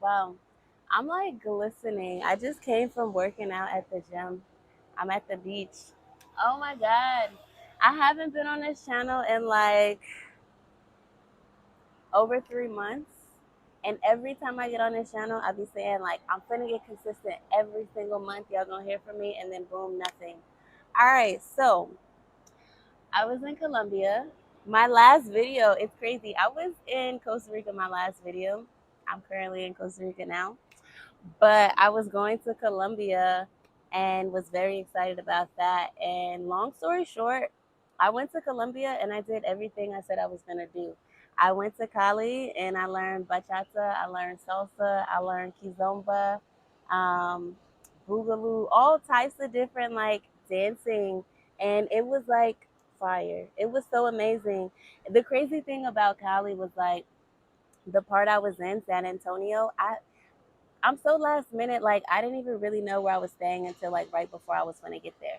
Wow. I'm like glistening. I just came from working out at the gym. I'm at the beach. Oh my God. I haven't been on this channel in like over 3 months. And every time I get on this channel, I be saying like I'm finna get consistent every single month. Y'all gonna hear from me, and then boom, nothing. All right, so I was in Colombia. My last video, it's crazy. I was in Costa Rica my last video. I'm currently in Costa Rica now. But I was going to Colombia and was very excited about that. And long story short, I went to Colombia and I did everything I said I was going to do. I went to Cali and I learned bachata, I learned salsa, I learned kizomba, um, boogaloo, all types of different like dancing. And it was like fire. It was so amazing. The crazy thing about Cali was like the part I was in, San Antonio, I'm so last minute, like I didn't even really know where I was staying until like right before I was gonna get there.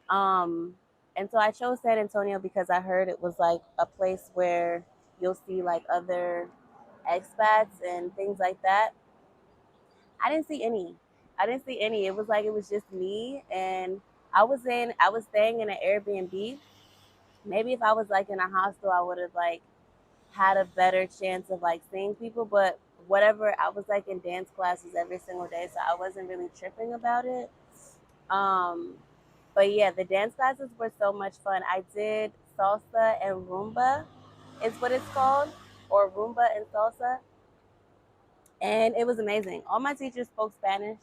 Um, and so I chose San Antonio because I heard it was like a place where you'll see like other expats and things like that. I didn't see any. I didn't see any. It was like it was just me and I was staying in an Airbnb. Maybe if I was like in a hostel I would have like had a better chance of like seeing people, but whatever, I was like in dance classes every single day, so I wasn't really tripping about it. um but yeah, the dance classes were so much fun. I did salsa and rumba is what it's called, or rumba and salsa, and it was amazing. All my teachers spoke Spanish.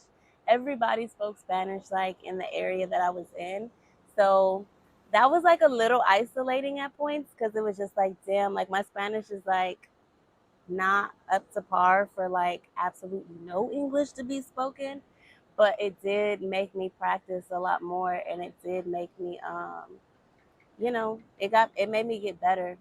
Everybody spoke Spanish like in the area that I was in. So that was like a little isolating at points because it was just like, damn, like my Spanish is like not up to par for like absolutely no English to be spoken, but it did make me practice a lot more, and it did make me it made me get better.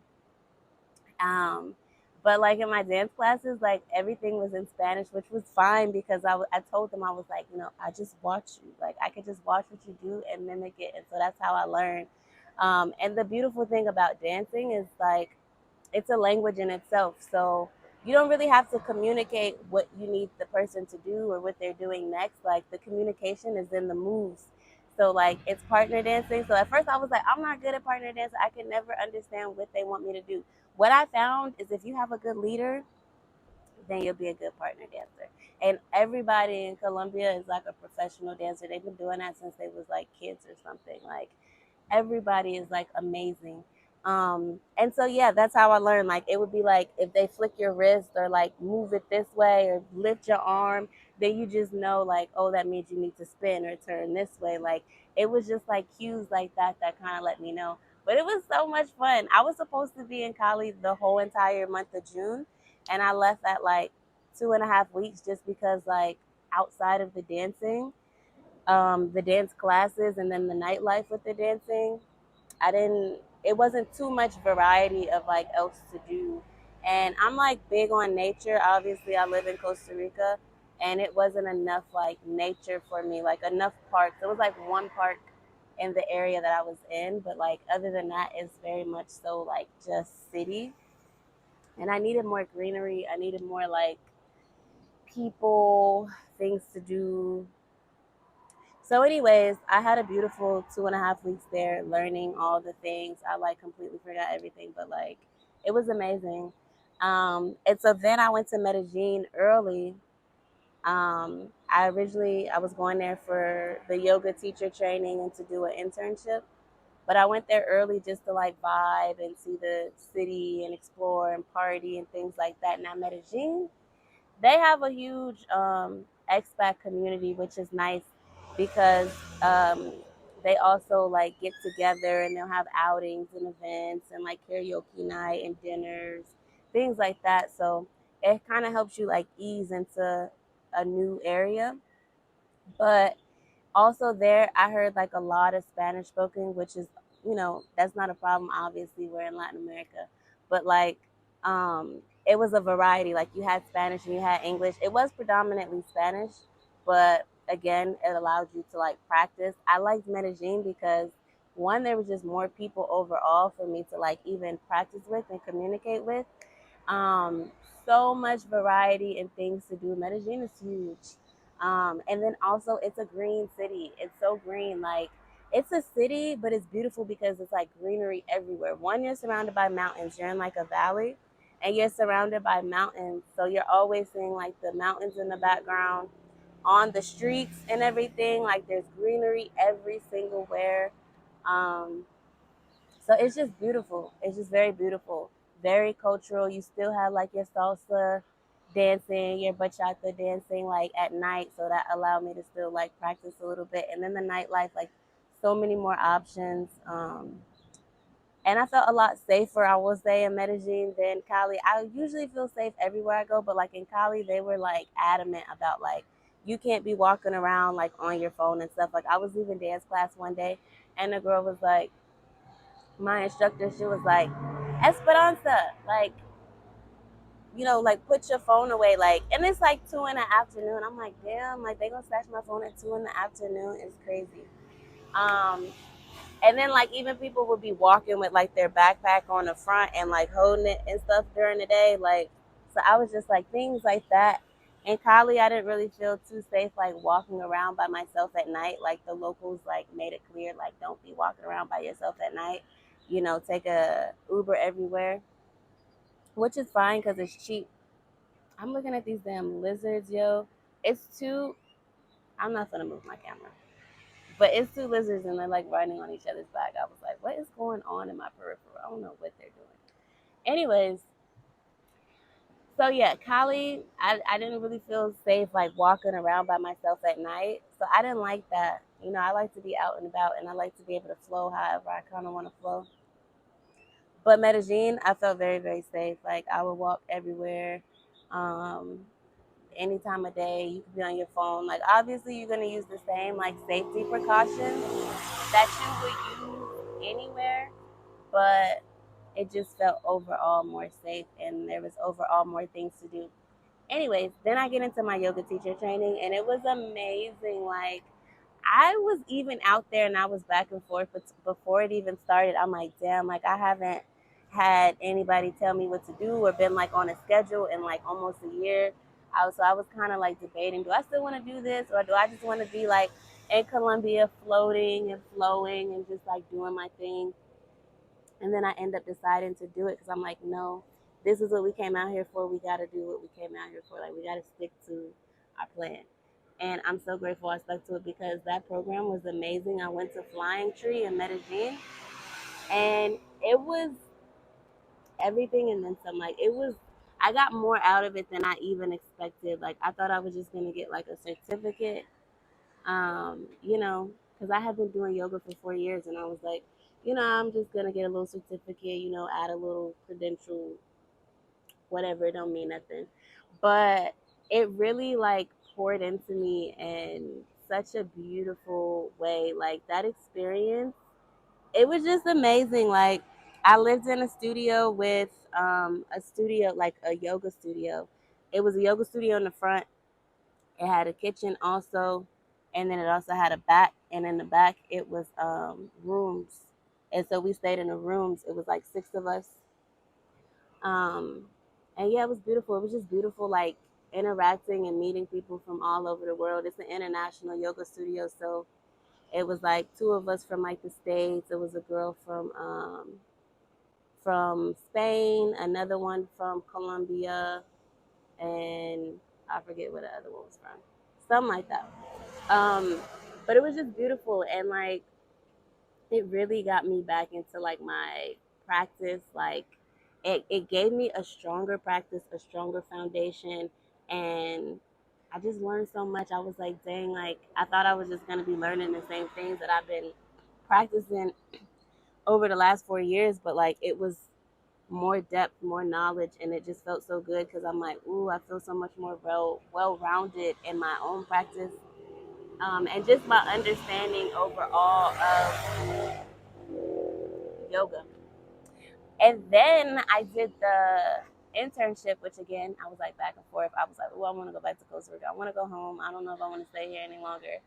um but like in my dance classes, like everything was in Spanish, which was fine because I told them, I was like, I just watch you, like I could just watch what you do and mimic it, and so that's how I learned. And the beautiful thing about dancing is like it's a language in itself. So you don't really have to communicate what you need the person to do or what they're doing next. Like the communication is in the moves. So like it's partner dancing. So at first I was like, I'm not good at partner dancing. I can never understand what they want me to do. What I found is if you have a good leader, then you'll be a good partner dancer. And everybody in Colombia is like a professional dancer. They've been doing that since they was like kids or something. Like everybody is like amazing. And so yeah, that's how I learned. Like it would be like if they flick your wrist or like move it this way or lift your arm, then you just know like, oh, that means you need to spin or turn this way. Like it was just like cues like that that kind of let me know. But it was so much fun. I was supposed to be in Cali the whole entire month of June, and I left at like 2.5 weeks just because like outside of the dance classes and then the nightlife with the dancing, I didn't it wasn't too much variety of like else to do. And I'm like big on nature. Obviously I live in Costa Rica, and it wasn't enough like nature for me, like enough parks. It was like one park in the area that I was in, but like other than that it's very much so like just city. And I needed more greenery. I needed more like people, things to do. So, anyways, I had a beautiful 2.5 weeks there learning all the things. I like completely forgot everything, but like it was amazing. And so then I went to Medellin early. I was going there for the yoga teacher training and to do an internship, but I went there early just to like vibe and see the city and explore and party and things like that. Now Medellin, they have a huge expat community, which is nice because um, they also like get together and they'll have outings and events and like karaoke night and dinners, things like that. So it kind of helps you like ease into a new area. But also there, I heard like a lot of Spanish spoken, which is, that's not a problem. Obviously, we're in Latin America, but like, it was a variety. Like you had Spanish and you had English. It was predominantly Spanish, but again, it allowed you to like practice. I liked Medellin because one, there was just more people overall for me to like even practice with and communicate with. Um, so much variety and things to do. Medellin is huge. And then also it's a green city. It's so green. Like it's a city, but it's beautiful because it's like greenery everywhere. One, you're surrounded by mountains. You're in like a valley and you're surrounded by mountains. So you're always seeing like the mountains in the background on the streets and everything. Like there's greenery every single where. Um, so it's just beautiful. It's just very beautiful, very cultural. You still have like your salsa dancing, your bachata dancing like at night. So that allowed me to still like practice a little bit. And then the nightlife, like so many more options. And I felt a lot safer, I will say, in Medellin than Cali. I usually feel safe everywhere I go, but like in Cali, they were like adamant about like you can't be walking around like on your phone and stuff. Like I was leaving dance class one day, and the girl was like, my instructor, she was like, Esperanza, like, like put your phone away, like, and it's like 2 in the afternoon. I'm like, damn, like they gonna snatch my phone at 2 in the afternoon. It's crazy. Um, and then like even people would be walking with like their backpack on the front and like holding it and stuff during the day, like, so I was just like things like that. In Cali, I didn't really feel too safe like walking around by myself at night. Like the locals like made it clear like don't be walking around by yourself at night. Take a Uber everywhere, which is fine because it's cheap. I'm looking at these damn lizards, yo. It's two. I'm not gonna move my camera, but it's two lizards and they're like riding on each other's back. I was like, what is going on in my peripheral? I don't know what they're doing. Anyways, so yeah, Cali, I didn't really feel safe like walking around by myself at night. So I didn't like that. I like to be out and about and I like to be able to flow however I kind of want to flow. But Medellin, I felt very, very safe. Like I would walk everywhere, um, any time of day. You could be on your phone. Like obviously, you're gonna use the same like safety precautions that you would use anywhere, but it just felt overall more safe, and there was overall more things to do. Anyways, then I get into my yoga teacher training, and it was amazing. Like I was even out there and I was back and forth before it even started. I'm like, damn, like I haven't had anybody tell me what to do or been like on a schedule in like almost a year. So I was kind of like debating, do I still want to do this or do I just want to be like in Colombia floating and flowing and just like doing my thing? And then I end up deciding to do it because I'm like, no, this is what we came out here for. We got to do what we came out here for. Like we got to stick to our plan. And I'm so grateful I stuck to it because that program was amazing. I went to Flying Tree in Medellin and it was everything and then some. Like it was, I got more out of it than I even expected. Like I thought I was just going to get like a certificate, because I had been doing yoga for 4 years and I was like, I'm just going to get a little certificate, add a little credential, whatever, it don't mean nothing. But it really like poured into me in such a beautiful way. Like that experience, it was just amazing. Like I lived in a studio with a studio, like a yoga studio. It was a yoga studio in the front. It had a kitchen also, and then it also had a back. And in the back, it was rooms. And so we stayed in the rooms. It was like 6 of us. Um, and yeah, it was beautiful. It was just beautiful, like interacting and meeting people from all over the world. It's an international yoga studio, so it was like 2 of us from like the States. It was a girl from Spain, another one from Colombia, and I forget where the other one was from. Something like that. Um, but it was just beautiful and like it really got me back into like my practice. Like it gave me a stronger practice, a stronger foundation, and I just learned so much. I was like, dang, like I thought I was just gonna be learning the same things that I've been practicing over the last 4 years, but like it was more depth, more knowledge, and it just felt so good because I'm like, ooh, I feel so much more well rounded in my own practice, and just my understanding overall of yoga. And then I did the internship, which again, I was like back and forth. I was like, oh, I want to go back to Costa Rica. I want to go home. I don't know if I want to stay here any longer.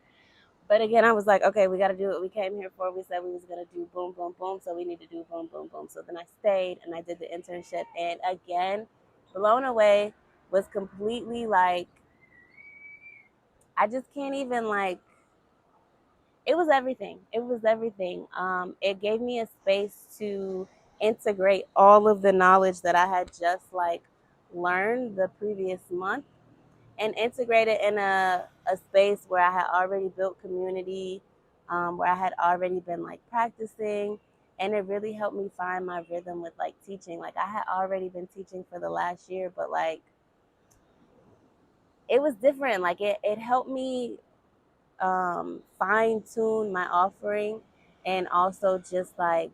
But again, I was like, okay, we got to do what we came here for. We said we was going to do boom, boom, boom. So we need to do boom, boom, boom. So then I stayed and I did the internship. And again, blown away, was completely like, I just can't even like, it was everything. It was everything. It gave me a space to integrate all of the knowledge that I had just like learned the previous month and integrate it in a space where I had already built community, where I had already been like practicing. And it really helped me find my rhythm with like teaching. Like I had already been teaching for the last year, but like it was different. Like it helped me fine tune my offering and also just like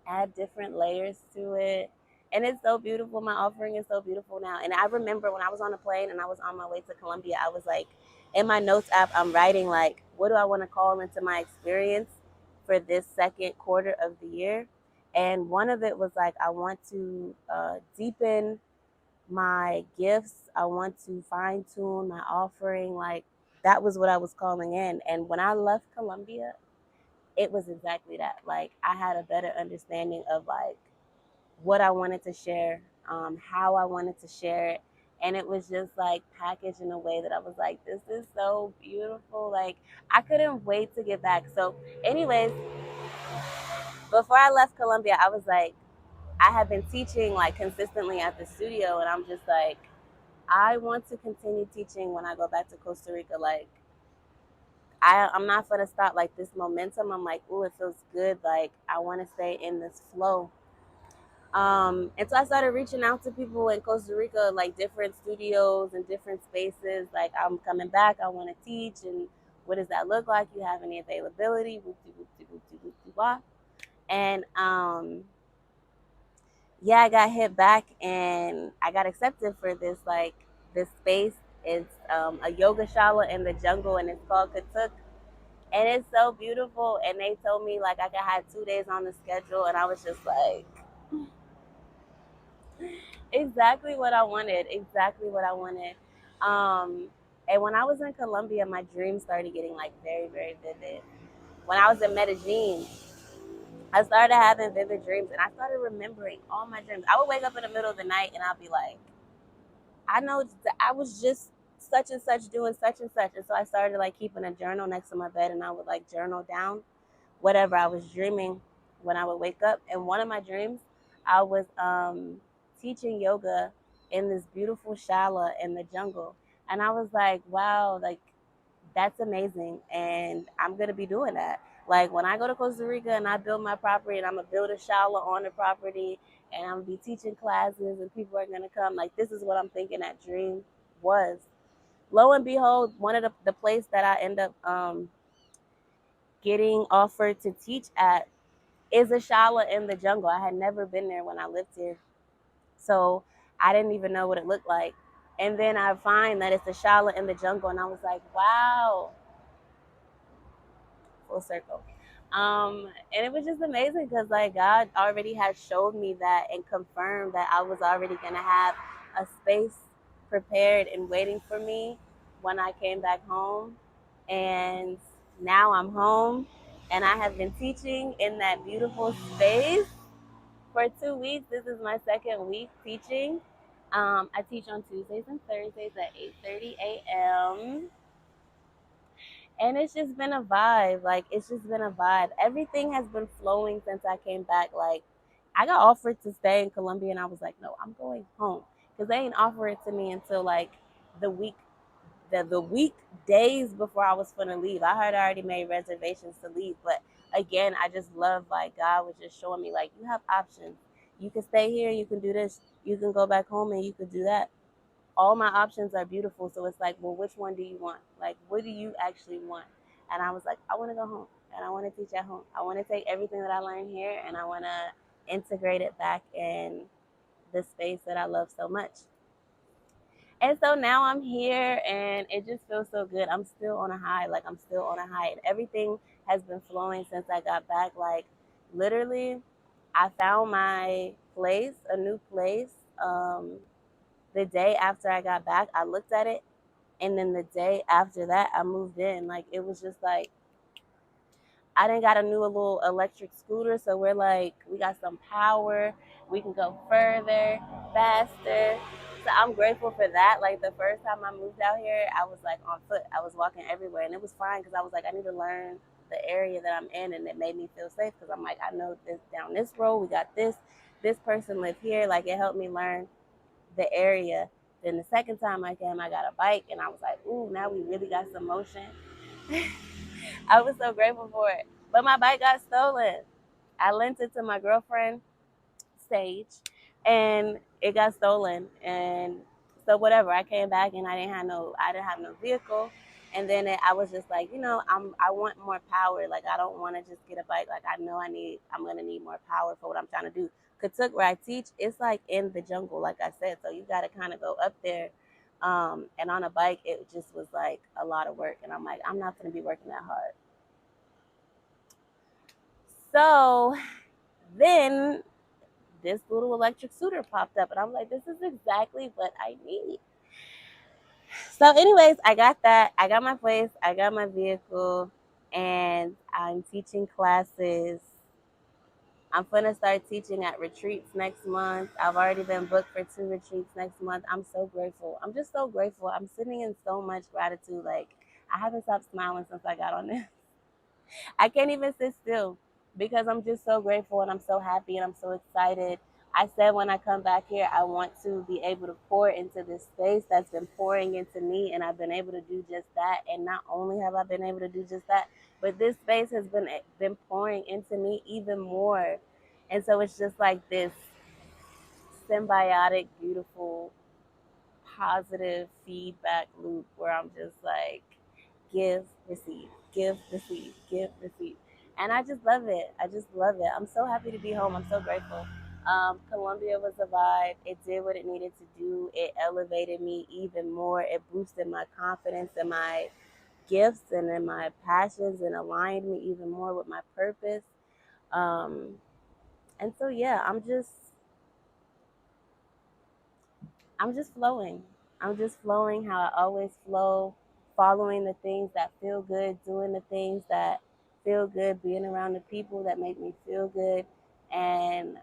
add different layers to it. And it's so beautiful. My offering is so beautiful now. And I remember when I was on a plane and I was on my way to Colombia, I was like, in my notes app, I'm writing like, what do I want to call into my experience for this second quarter of the year? And one of it was like, I want to deepen my gifts. I want to fine tune my offering. Like, that was what I was calling in. And when I left Colombia, it was exactly that. Like, I had a better understanding of like what I wanted to share, how I wanted to share it. And it was just like packaged in a way that I was like, this is so beautiful. Like, I couldn't wait to get back. So, anyways, before I left Colombia, I was like, I have been teaching like consistently at the studio, and I'm just like, I want to continue teaching when I go back to Costa Rica. Like, I'm not gonna stop like this momentum. I'm like, ooh, it feels good. Like, I want to stay in this flow. And so I started reaching out to people in Costa Rica, like different studios and different spaces. Like, I'm coming back. I want to teach, and what does that look like? You have any availability? Whoopty whoopty whoopty whoopty wah. And yeah, I got hit back, and I got accepted for this like this space. It's a yoga shala in the jungle, and it's called Katuk, and it's so beautiful. And they told me like I could have 2 days on the schedule, and I was just like, exactly what I wanted. Exactly what I wanted. Um, and when I was in Colombia, my dreams started getting like very, very vivid. When I was in Medellin, I started having vivid dreams, and I started remembering all my dreams. I would wake up in the middle of the night, and I'd be like, I know that I was just such and such doing such and such. And so I started like keeping a journal next to my bed, and I would like journal down whatever I was dreaming when I would wake up. And one of my dreams, I was teaching yoga in this beautiful shala in the jungle. And I was like, wow, like that's amazing. And I'm going to be doing that. Like when I go to Costa Rica and I build my property and I'm going to build a shala on the property and I'm going to be teaching classes and people are going to come. Like this is what I'm thinking that dream was. Lo and behold, one of the place that I end up getting offered to teach at is a shala in the jungle. I had never been there when I lived here. So I didn't even know what it looked like. And then I find that it's a shala in the jungle. And I was like, wow, full circle. And it was just amazing because like God already had showed me that and confirmed that I was already going to have a space prepared and waiting for me when I came back home. And now I'm home and I have been teaching in that beautiful space for 2 weeks. This is my second week teaching. I teach on Tuesdays and Thursdays at 8:30 a.m. And it's just been a vibe. Like it's just been a vibe. Everything has been flowing since I came back. Like I got offered to stay in Colombia, and I was like, no, I'm going home because they ain't offer it to me until like the week the week days before I was gonna leave. I had already made reservations to leave, but again, I just love like God was just showing me like you have options. You can stay here, you can do this, you can go back home, and you could do that. All my options are beautiful, so it's like, well, which one do you want? Like, what do you actually want? And I was like, I want to go home, and I want to teach at home. I want to take everything that I learned here, and I want to integrate it back in the space that I love so much. And so now I'm here and it just feels so good. I'm still on a high. Like I'm still on a high. And everything has been flowing since I got back. Like literally, I found my place, a new place. Um, the day after I got back, I looked at it. And then the day after that, I moved in. Like it was just like, I didn't got a new little electric scooter. So we're like, we got some power. We can go further, faster. So I'm grateful for that. Like the first time I moved out here, I was like on foot. I was walking everywhere, and it was fine because I was like, I need to learn the area that I'm in, and it made me feel safe because I'm like, I know this down this road, we got this. This person lived here. Like it helped me learn the area. Then the second time I came, I got a bike, and I was like, ooh, now we really got some motion. I was so grateful for it. But my bike got stolen. I lent it to my girlfriend stage and it got stolen, and so whatever, I came back and I didn't have no vehicle, and then I was just like, I want more power. Like I don't want to just get a bike. Like I know I'm gonna need more power for what I'm trying to do. Katuk, where I teach, it's like in the jungle, like I said, so you got to kind of go up there, and on a bike it just was like a lot of work, and I'm like, I'm not gonna be working that hard. So then this little electric scooter popped up, and I'm like, this is exactly what I need. So anyways, I got that. I got my place. I got my vehicle, and I'm teaching classes. I'm going to start teaching at retreats next month. I've already been booked for 2 retreats next month. I'm so grateful. I'm just so grateful. I'm sitting in so much gratitude. Like, I haven't stopped smiling since I got on this. I can't even sit still because I'm just so grateful and I'm so happy and I'm so excited. I said when I come back here, I want to be able to pour into this space that's been pouring into me, and I've been able to do just that. And not only have I been able to do just that, but this space has been pouring into me even more. And so it's just like this symbiotic, beautiful, positive feedback loop where I'm just like, give, receive, give, receive, give, receive. And I just love it. I just love it. I'm so happy to be home. I'm so grateful. Colombia was a vibe. It did what it needed to do. It elevated me even more. It boosted my confidence and my gifts and in my passions and aligned me even more with my purpose. Um, and so, yeah, I'm just flowing. I'm just flowing how I always flow, following the things that feel good, doing the things that feel good, being around the people that make me feel good, and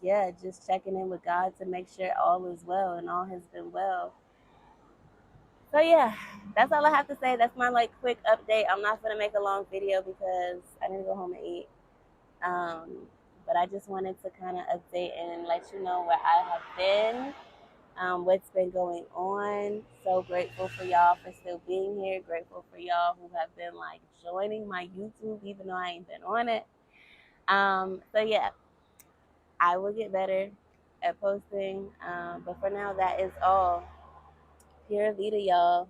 yeah, just checking in with God to make sure all is well and all has been well. So yeah, that's all I have to say. That's my like quick update. I'm not gonna make a long video because I need to go home and eat. Um, but I just wanted to kind of update and let you know where I have been, what's been going on. So grateful for y'all for still being here. Grateful for y'all who have been like joining my YouTube, even though I ain't been on it. So yeah, I will get better at posting. But for now, that is all. Pura Vida, y'all.